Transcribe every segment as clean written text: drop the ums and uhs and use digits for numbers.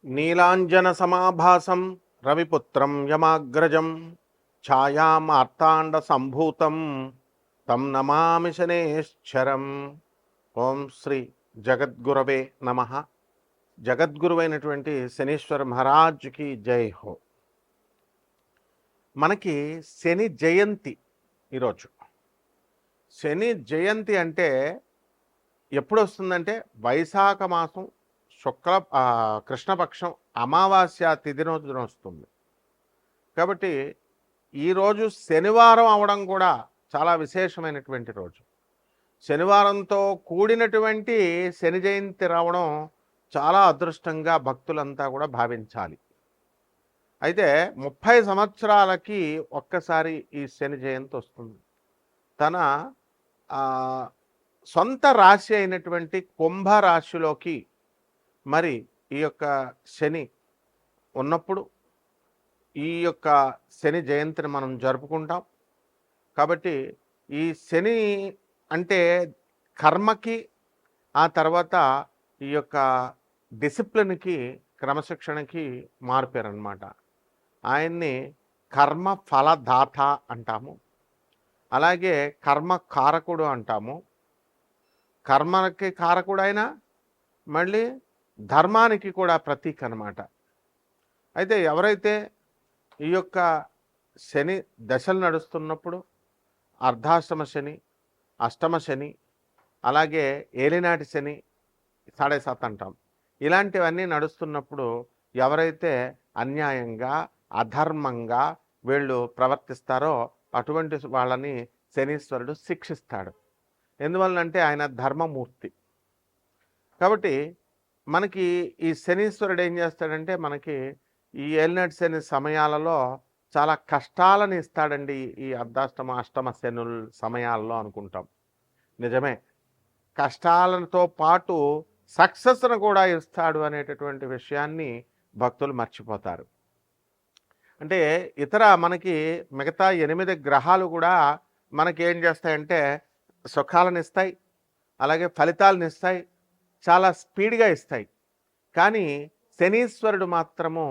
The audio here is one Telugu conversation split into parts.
నీలాంజనసమాభాసం రవిపుత్రం యమాగ్రజం ఛాయామార్తాండసంభూతం తం నమామి శనేశ్వరం. ఓం శ్రీ జగద్గురవే నమ. జగద్గురువైనటువంటి శనీశ్వర మహారాజ్కి జై హో. మనకి శని జయంతి ఈరోజు. శని జయంతి అంటే ఎప్పుడు వస్తుందంటే వైశాఖ మాసం కృష్ణపక్షం అమావాస్య తిథి రోజున వస్తుంది. కాబట్టి ఈరోజు శనివారం అవడం కూడా చాలా విశేషమైనటువంటి రోజు. శనివారంతో కూడినటువంటి శని జయంతి రావడం చాలా అదృష్టంగా భక్తులంతా కూడా భావించాలి. అయితే 30 సంవత్సరాలకి ఒక్కసారి ఈ శని జయంతి వస్తుంది. తన సొంత రాశి అయినటువంటి కుంభరాశిలోకి మరి ఈ యొక్క శని ఉన్నప్పుడు ఈ యొక్క శని జయంతిని మనం జరుపుకుంటాం. కాబట్టి ఈ శని అంటే కర్మకి, ఆ తర్వాత ఈ యొక్క డిసిప్లిన్కి, క్రమశిక్షణకి మారిపోయారనమాట. ఆయన్ని కర్మ ఫలదాత అంటాము, అలాగే కర్మ కారకుడు అంటాము. కర్మకి కారకుడైన మళ్ళీ ధర్మానికి కూడా ప్రతీక అన్నమాట. అయితే ఎవరైతే ఈ యొక్క శని దశలు నడుస్తున్నప్పుడు అర్ధాష్టమ శని, అష్టమ శని, అలాగే ఏలినాటి శని, 7.5 అంటాం, ఇలాంటివన్నీ నడుస్తున్నప్పుడు ఎవరైతే అన్యాయంగా అధర్మంగా వీళ్ళు ప్రవర్తిస్తారో అటువంటి వాళ్ళని శనీశ్వరుడు శిక్షిస్తాడు. ఎందువల్లంటే ఆయన ధర్మమూర్తి. కాబట్టి మనకి ఈ శనీశ్వరుడు ఏం చేస్తాడంటే మనకి ఈ ఏలినాటి శని సమయాలలో చాలా కష్టాలను ఇస్తాడండి. ఈ అర్ధాష్టమ అష్టమ శనుల సమయాల్లో అనుకుంటాం, నిజమే. కష్టాలతో పాటు సక్సెస్ను కూడా ఇస్తాడు అనేటటువంటి విషయాన్ని భక్తులు మర్చిపోతారు. అంటే మనకి మిగతా 8 గ్రహాలు కూడా మనకి ఏం చేస్తాయంటే సుఖాలను ఇస్తాయి, అలాగే ఫలితాలను ఇస్తాయి, చాలా స్పీడ్గా ఇస్తాయి. కానీ శనీశ్వరుడు మాత్రము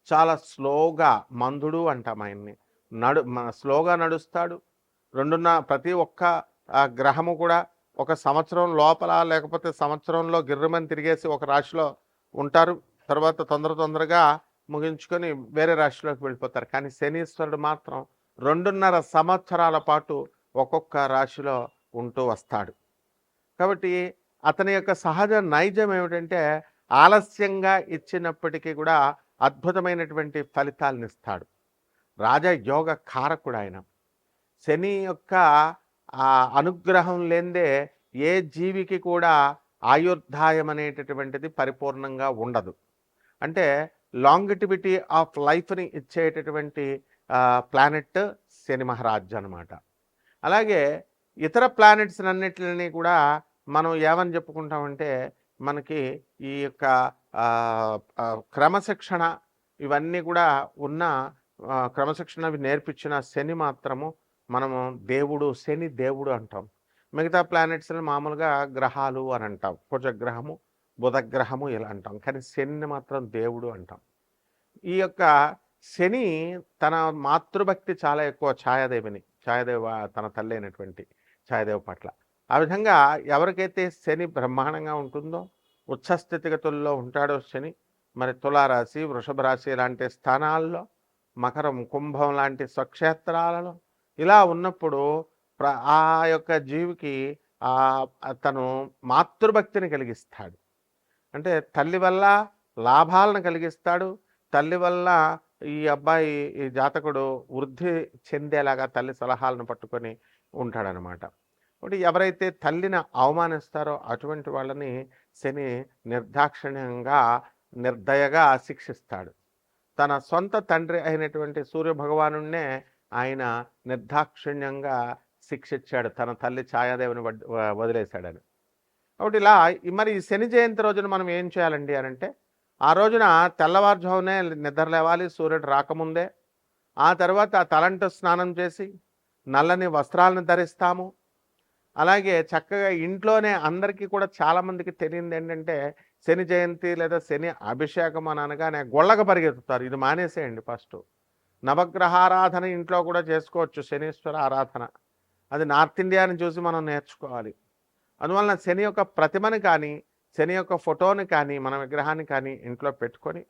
చాలా స్లోగా, మందుడు అంటాం ఆయన్ని, స్లోగా నడుస్తాడు. ప్రతి ఒక్క గ్రహము కూడా ఒక సంవత్సరం లోపల లేకపోతే సంవత్సరంలో గిర్రమని తిరిగేసి ఒక రాశిలో ఉంటారు, తర్వాత తొందరగా ముగించుకొని వేరే రాశిలోకి వెళ్ళిపోతారు. కానీ శనీశ్వరుడు మాత్రం 2.5 సంవత్సరాల పాటు ఒక్కొక్క రాశిలో ఉంటూ వస్తాడు. కాబట్టి అతని యొక్క సహజ నైజం ఏమిటంటే ఆలస్యంగా ఇచ్చినప్పటికీ కూడా అద్భుతమైనటువంటి ఫలితాలను ఇస్తాడు. రాజయోగ కారకుడు ఆయన. శని యొక్క అనుగ్రహం లేదే ఏ జీవికి కూడా ఆయుర్దాయం అనేటటువంటిది పరిపూర్ణంగా ఉండదు. అంటే లాంగిటివిటీ ఆఫ్ లైఫ్ని ఇచ్చేటటువంటి ప్లానెట్ శని మహారాజ్ అనమాట. అలాగే ఇతర ప్లానెట్స్ అన్నిటిని కూడా మనం ఏమని చెప్పుకుంటామంటే మనకి ఈ యొక్క క్రమశిక్షణ ఇవన్నీ కూడా ఉన్న క్రమశిక్షణ నేర్పించిన శని మాత్రము మనము శని దేవుడు అంటాం. మిగతా ప్లానెట్స్ని మామూలుగా గ్రహాలు అని అంటాం, కుజగ్రహము, బుధగ్రహము ఇలా అంటాం. కానీ శనిని మాత్రం దేవుడు అంటాం. ఈ యొక్క శని తన మాతృభక్తి చాలా ఎక్కువ, ఛాయాదేవ తన తల్లి అయినటువంటి ఛాయాదేవి పట్ల. ఆ విధంగా ఎవరికైతే శని బ్రహ్మాండంగా ఉంటుందో, ఉచ్చస్థితిగతుల్లో ఉంటాడో శని, మరి తులారాశి, వృషభ రాశి లాంటి స్థానాల్లో, మకరం, కుంభం లాంటి స్వక్షేత్రాలలో ఇలా ఉన్నప్పుడు ఆ యొక్క జీవికి తను మాతృభక్తిని కలిగిస్తాడు. అంటే తల్లి వల్ల లాభాలను కలిగిస్తాడు, తల్లి వల్ల ఈ అబ్బాయి, ఈ జాతకుడు వృద్ధి చెందేలాగా తల్లి సలహాలను పట్టుకొని ఉంటాడనమాట. కాబట్టి ఎవరైతే తల్లిని అవమానిస్తారో అటువంటి వాళ్ళని శని నిర్దాక్షిణ్యంగా, నిర్దయగా శిక్షిస్తాడు. తన సొంత తండ్రి అయినటువంటి సూర్యభగవానున్నే ఆయన నిర్దాక్షిణ్యంగా శిక్షించాడు, తన తల్లి ఛాయాదేవిని వదిలేశాడని. కాబట్టి ఇలా మరి శని జయంతి రోజున మనం ఏం చేయాలండి అని అంటే, ఆ రోజున తెల్లవారుజామునే నిద్ర లేవాలి, సూర్యుడు రాకముందే. ఆ తర్వాత తలంటు స్నానం చేసి నల్లని వస్త్రాలను ధరిస్తాము. అలాగే చక్కగా ఇంట్లోనే అందరికీ కూడా చాలామందికి తెలియదు ఏంటంటే శని జయంతి లేదా శని అభిషేకం అని అనగానే గొళ్ళకు పరిగెత్తుతారు. ఇది మానేసేయండి ఫస్ట్. నవగ్రహారాధన ఇంట్లో కూడా చేసుకోవచ్చు, శనీశ్వర ఆరాధన. అది నార్త్ ఇండియాని చూసి మనం నేర్చుకోవాలి. అందువలన శని యొక్క ప్రతిమని కానీ, శని యొక్క ఫోటోని కానీ, మన విగ్రహాన్ని కానీ ఇంట్లో పెట్టుకొని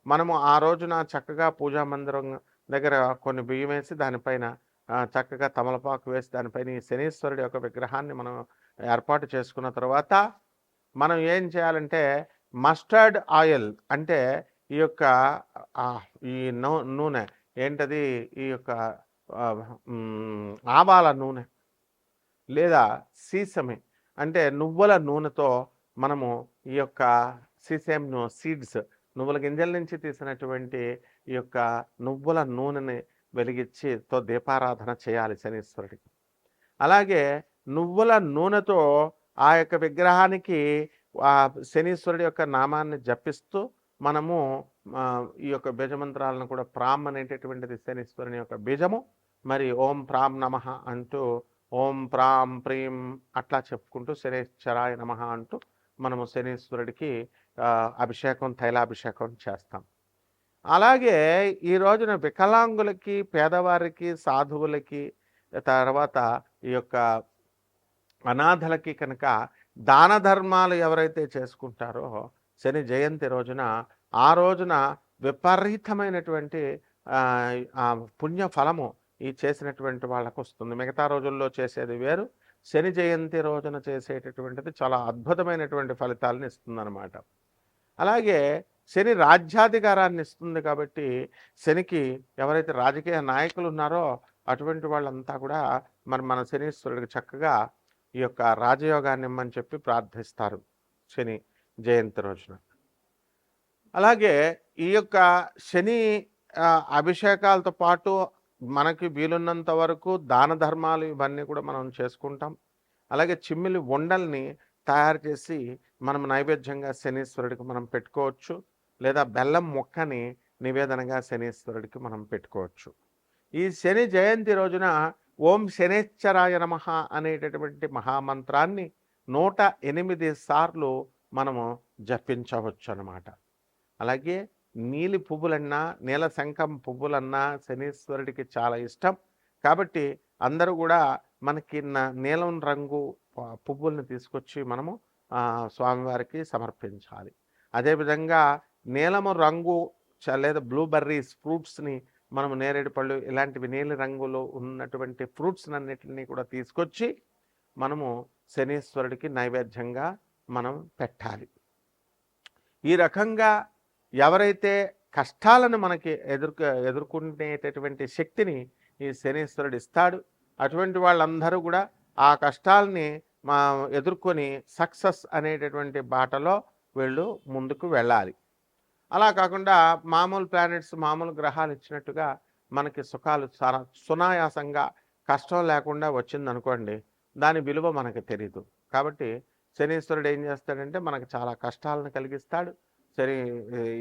మనము ఆ రోజున చక్కగా పూజా మందిరం దగ్గర కొన్ని బియ్యం వేసి దానిపైన చక్కగా తమలపాకు వేసి దానిపైన ఈ శనీశ్వరుడి యొక్క విగ్రహాన్ని మనం ఏర్పాటు చేసుకున్న తర్వాత మనం ఏం చేయాలంటే మస్టర్డ్ ఆయిల్ అంటే ఈ యొక్క ఈ నూనె ఏంటది, ఈ యొక్క ఆవాల నూనె లేదా సీసమే అంటే నువ్వుల నూనెతో మనము ఈ యొక్క సీసేమ్ సీడ్స్, నువ్వుల గింజల నుంచి తీసినటువంటి ఈ యొక్క నువ్వుల నూనెని వెలిగించితో దీపారాధన చేయాలి శనీశ్వరుడికి. అలాగే నువ్వుల నూనెతో ఆ యొక్క విగ్రహానికి శనీశ్వరుడి యొక్క నామాన్ని జపిస్తూ మనము ఈ యొక్క బీజమంత్రాలను కూడా ప్రామ్ అనేటటువంటిది శనీశ్వరుని యొక్క బీజము, మరి ఓం ప్రాం నమః అంటూ ఓం ప్రాం ప్రీం అట్లా చెప్పుకుంటూ శనీశ్వరాయ నమః అంటూ మనము శనీశ్వరుడికి అభిషేకం, తైలాభిషేకం చేస్తాం. అలాగే ఈ రోజున వికలాంగులకి, పేదవారికి, సాధువులకి, తర్వాత ఈ యొక్క అనాథలకి కనుక దాన ధర్మాలు ఎవరైతే చేసుకుంటారో శని జయంతి రోజున, ఆ రోజున విపరీతమైనటువంటి పుణ్య ఫలము ఈ చేసినటువంటి వాళ్ళకు వస్తుంది. మిగతా రోజుల్లో చేసేది వేరు, శని జయంతి రోజున చేసేటటువంటిది చాలా అద్భుతమైనటువంటి ఫలితాలను ఇస్తుందన్నమాట. అలాగే శని రాజ్యాధికారాన్ని ఇస్తుంది కాబట్టి శనికి ఎవరైతే రాజకీయ నాయకులు ఉన్నారో అటువంటి వాళ్ళంతా కూడా మన శనీశ్వరుడికి చక్కగా ఈ యొక్క రాజయోగాన్ని ఇమ్మని చెప్పి ప్రార్థిస్తారు శని జయంతి రోజున. అలాగే ఈ యొక్క శని అభిషేకాలతో పాటు మనకి వీలున్నంత వరకు దాన ధర్మాలు ఇవన్నీ కూడా మనం చేసుకుంటాం. అలాగే చిమ్మిలి ఉండల్ని తయారు చేసి మనం నైవేద్యంగా శనీశ్వరుడికి మనం పెట్టుకోవచ్చు, లేదా బెల్లం ముక్కని నివేదనగా శనీశ్వరుడికి మనం పెట్టుకోవచ్చు. ఈ శని జయంతి రోజున ఓం శనేశ్వరాయ నమః అనేటటువంటి మహామంత్రాన్ని 108 సార్లు మనము జపించవచ్చు అన్నమాట. అలాగే నీలి పువ్వులన్నా, నీల శంఖం పువ్వులన్నా శనీశ్వరుడికి చాలా ఇష్టం కాబట్టి అందరూ కూడా మనకి నీలం రంగు పువ్వుల్ని తీసుకొచ్చి మనము స్వామివారికి సమర్పించాలి. అదేవిధంగా నీలము రంగు లేదా బ్లూబెర్రీస్ ఫ్రూట్స్ని మనము, నేరేడు పళ్ళు ఇలాంటివి నీలి రంగులో ఉన్నటువంటి ఫ్రూట్స్ అన్నిటిని కూడా తీసుకొచ్చి మనము శనీశ్వరుడికి నైవేద్యంగా మనం పెట్టాలి. ఈ రకంగా ఎవరైతే కష్టాలను మనకి ఎదుర్కొనేటటువంటి శక్తిని ఈ శనీశ్వరుడు ఇస్తాడు, అటువంటి వాళ్ళందరూ కూడా ఆ కష్టాలని ఎదుర్కొని సక్సెస్ అనేటటువంటి బాటలో వీళ్ళు ముందుకు వెళ్ళాలి. అలా కాకుండా మామూలు ప్లానెట్స్, మామూలు గ్రహాలు ఇచ్చినట్టుగా మనకి సుఖాలు చాలా సునాయాసంగా కష్టం లేకుండా వచ్చిందనుకోండి, దాని విలువ మనకు తెలియదు. కాబట్టి శనీశ్వరుడు ఏం చేస్తాడంటే మనకు చాలా కష్టాలను కలిగిస్తాడు.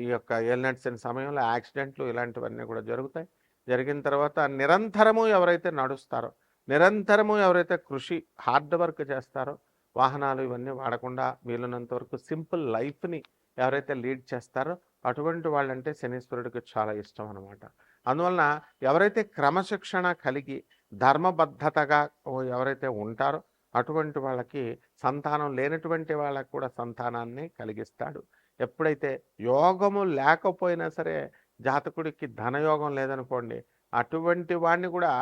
ఈ యొక్క ఏలినాటి శని సమయంలో యాక్సిడెంట్లు ఇలాంటివన్నీ కూడా జరుగుతాయి. జరిగిన తర్వాత నిరంతరము ఎవరైతే నడుస్తారో, నిరంతరము ఎవరైతే కృషి హార్డ్ వర్క్ చేస్తారో, వాహనాలు ఇవన్నీ వాడకుండా వీలున్నంత వరకు సింపుల్ లైఫ్ని ఎవరైతే లీడ్ చేస్తారో అటువంటి వాళ్ళంటే శనీశ్వరుడికి చాలా ఇష్టం అనమాట. అందువలన ఎవరైతే క్రమశిక్షణ కలిగి ధర్మబద్ధతగా ఎవరైతే ఉంటారో అటువంటి వాళ్ళకి సంతానం లేనటువంటి వాళ్ళకు కూడా సంతానాన్ని కలిగిస్తాడు. ఎప్పుడైతే యోగము లేకపోయినా సరే, జాతకుడికి ధనయోగం లేదనుకోండి, అటువంటి వాడిని కూడా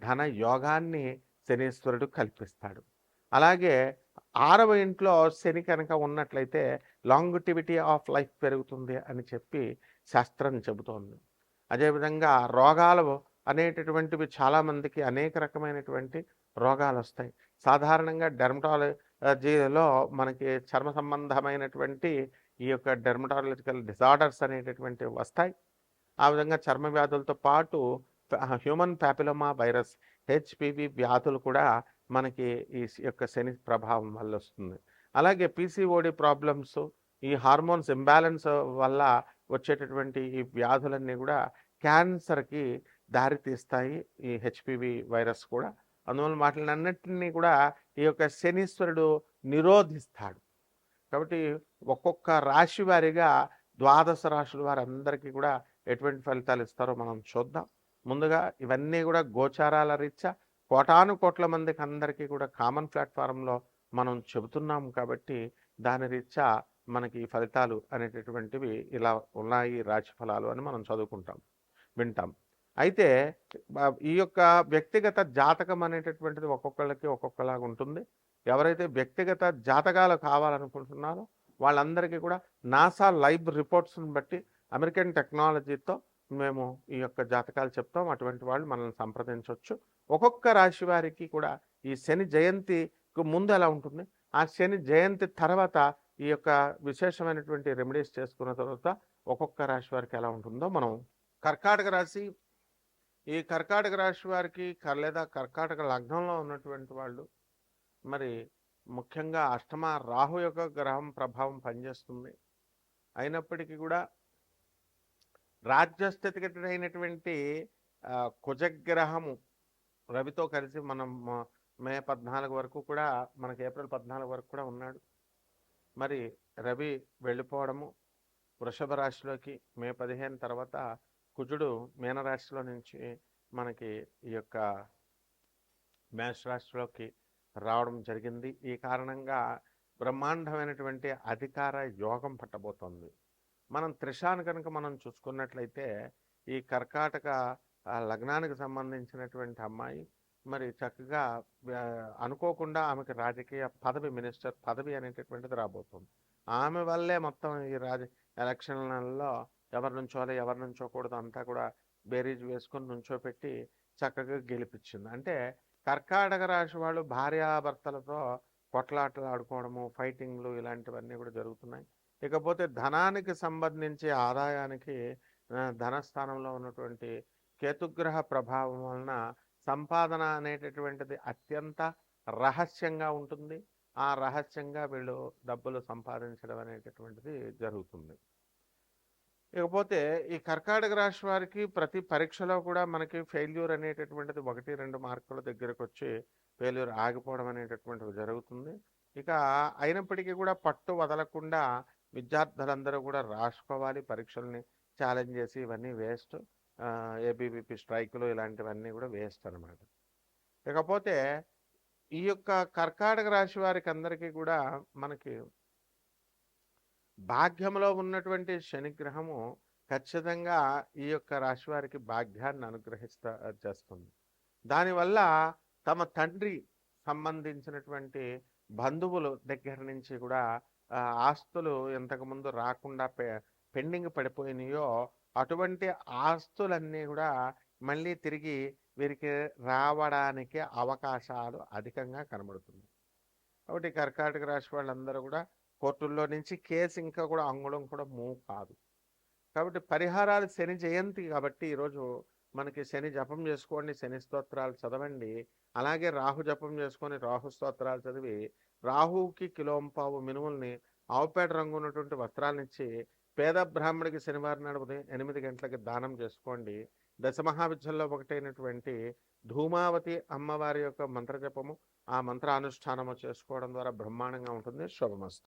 ధన యోగాన్ని శనీశ్వరుడు కల్పిస్తాడు. అలాగే 6వ ఇంట్లో శని కనుక ఉన్నట్లయితే లాంగిటివిటీ ఆఫ్ లైఫ్ పెరుగుతుంది అని చెప్పి శాస్త్రం చెబుతోంది. అదేవిధంగా రోగాలు అనేటటువంటివి చాలామందికి అనేక రకమైనటువంటి రోగాలు వస్తాయి. సాధారణంగా డెర్మటాలజీలో మనకి చర్మ సంబంధమైనటువంటి ఈ యొక్క డెర్మటాలజికల్ డిజార్డర్స్ అనేటటువంటివి వస్తాయి. ఆ విధంగా చర్మ వ్యాధులతో పాటు హ్యూమన్ ప్యాపిలోమా వైరస్, హెచ్పివి వ్యాధులు కూడా మనకి ఈ యొక్క శని ప్రభావం వల్ల వస్తుంది. అలాగే పీసీఓడి ప్రాబ్లమ్స్, ఈ హార్మోన్స్ ఇంబ్యాలెన్స్ వల్ల వచ్చేటటువంటి ఈ వ్యాధులన్నీ కూడా క్యాన్సర్కి దారితీస్తాయి, ఈ హెచ్పివి వైరస్ కూడా. అందువల్ల వాటిని అన్నిటినీ కూడా ఈ యొక్క శనీశ్వరుడు నిరోధిస్తాడు. కాబట్టి ఒక్కొక్క రాశి వారీగా ద్వాదశ రాశుల వారందరికీ కూడా ఎటువంటి ఫలితాలు ఇస్తారో మనం చూద్దాం. ముందుగా ఇవన్నీ కూడా గోచారాల రీత్యా కోటాను కోట్ల మందికి అందరికీ కూడా కామన్ ప్లాట్ఫారంలో మనం చెబుతున్నాం కాబట్టి దాని రీత్యా మనకి ఈ ఫలితాలు అనేటటువంటివి ఇలా ఉన్నాయి రాశి ఫలాలు అని మనం చదువుకుంటాం, వింటాం. అయితే ఈ యొక్క వ్యక్తిగత జాతకం అనేటటువంటిది ఒక్కొక్కళ్ళకి ఒక్కొక్కలాగా ఉంటుంది. ఎవరైతే వ్యక్తిగత జాతకాలు కావాలనుకుంటున్నారో వాళ్ళందరికీ కూడా నాసా లైవ్ రిపోర్ట్స్ని బట్టి అమెరికన్ టెక్నాలజీతో మేము ఈ యొక్క జాతకాలు చెప్తాం. అటువంటి వాళ్ళు మనల్ని సంప్రదించవచ్చు. ఒక్కొక్క రాశి వారికి కూడా ఈ శని జయంతికి ముందు ఎలా ఉంటుంది, ఆ శని జయంతి తర్వాత ఈ యొక్క విశేషమైనటువంటి రెమెడీస్ చేసుకున్న తర్వాత ఒక్కొక్క రాశి వారికి ఎలా ఉంటుందో మనం కర్కాటక రాశి, ఈ కర్కాటక రాశి వారికి లేదా కర్కాటక లగ్నంలో ఉన్నటువంటి వాళ్ళు మరి ముఖ్యంగా అష్టమ రాహు యొక్క గ్రహం ప్రభావం పనిచేస్తుంది. అయినప్పటికీ కూడా రాజ్యస్థితిగతుడైనటువంటి కుజగ్రహము రవితో కలిసి మనం మే 14 వరకు కూడా మనకి ఏప్రిల్ 14 వరకు కూడా ఉన్నాడు. మరి రవి వెళ్ళిపోవడము వృషభ రాశిలోకి మే 15 తర్వాత కుజుడు మీనరాశిలో నుంచి మనకి ఈ యొక్క మేషరాశిలోకి రావడం జరిగింది. ఈ కారణంగా బ్రహ్మాండమైనటువంటి అధికార యోగం పట్టబోతోంది. మనం త్రిషాను కనుక మనం చూసుకున్నట్లయితే ఈ కర్కాటక లగ్నానికి సంబంధించినటువంటి అమ్మాయి మరి చక్కగా అనుకోకుండా ఆమెకి రాజకీయ పదవి, మినిస్టర్ పదవి అనేటటువంటిది రాబోతుంది. ఆమె వల్లే మొత్తం ఈ ఎలక్షన్లలో ఎవరు నుంచోవాలి ఎవరు నుంచోకూడదు అంతా కూడా బేరీజ్ వేసుకొని నుంచోపెట్టి చక్కగా గెలిపించింది. అంటే కర్కాటక రాశి వాళ్ళు భార్యాభర్తలతో కొట్లాటలు ఆడుకోవడము, ఫైటింగ్లు ఇలాంటివన్నీ కూడా జరుగుతున్నాయి. ఇకపోతే ధనానికి సంబంధించి ఆదాయానికి ధనస్థానంలో ఉన్నటువంటి కేతుగ్రహ ప్రభావం వలన సంపాదన అనేటటువంటిది అత్యంత రహస్యంగా ఉంటుంది. ఆ రహస్యంగా వీళ్ళు డబ్బులు సంపాదించడం అనేటటువంటిది జరుగుతుంది. ఇకపోతే ఈ కర్కాటక రాశి వారికి ప్రతి పరీక్షలో కూడా మనకి ఫెయిల్యూర్ అనేటటువంటిది 1-2 మార్కుల దగ్గరకు వచ్చి ఫెయిల్యూర్ ఆగిపోవడం అనేటటువంటిది జరుగుతుంది. ఇక అయినప్పటికీ కూడా పట్టు వదలకుండా విద్యార్థులందరూ కూడా రాసుకోవాలి. పరీక్షల్ని ఛాలెంజ్ చేసి ఇవన్నీ వేస్ట్. ఏబీవీపీ స్ట్రైకులు ఇలాంటివన్నీ కూడా వేస్ట్ అనమాట. ఇకపోతే ఈ యొక్క కర్కాటక రాశి వారికి అందరికీ కూడా మనకి భాగ్యంలో ఉన్నటువంటి శనిగ్రహము ఖచ్చితంగా ఈ యొక్క రాశి వారికి భాగ్యాన్ని చేస్తుంది. దానివల్ల తమ తండ్రి సంబంధించినటువంటి బంధువులు దగ్గర నుంచి కూడా ఆస్తులు ఇంతకుముందు రాకుండా పెండింగ్ పడిపోయినాయో అటువంటి ఆస్తులన్నీ కూడా మళ్ళీ తిరిగి వీరికి రావడానికి అవకాశాలు అధికంగా కనబడుతుంది. కాబట్టి కర్కాటక రాశి వాళ్ళందరూ కూడా కోర్టుల్లో నుంచి కేసు ఇంకా కూడా అంగుళం కూడా మూవ్ కాదు. కాబట్టి పరిహారాలు శని జయంతి కాబట్టి ఈరోజు మనకి శని జపం చేసుకోండి, శని స్తోత్రాలు చదవండి. అలాగే రాహు జపం చేసుకొని రాహు స్తోత్రాలు చదివి రాహుకి కిలోంపావు మినుముల్ని ఆవుపేట రంగు ఉన్నటువంటి వస్త్రాలనిచ్చి పేద బ్రాహ్మడికి శనివారం నాడు ఉదయం 8 గంటలకి దానం చేసుకోండి. దశమహావిద్యల్లో ఒకటైనటువంటి ధూమావతి అమ్మవారి యొక్క మంత్రజపము, ఆ మంత్రానుష్ఠానము చేసుకోవడం ద్వారా బ్రహ్మాండంగా ఉంటుంది. శుభమస్తు.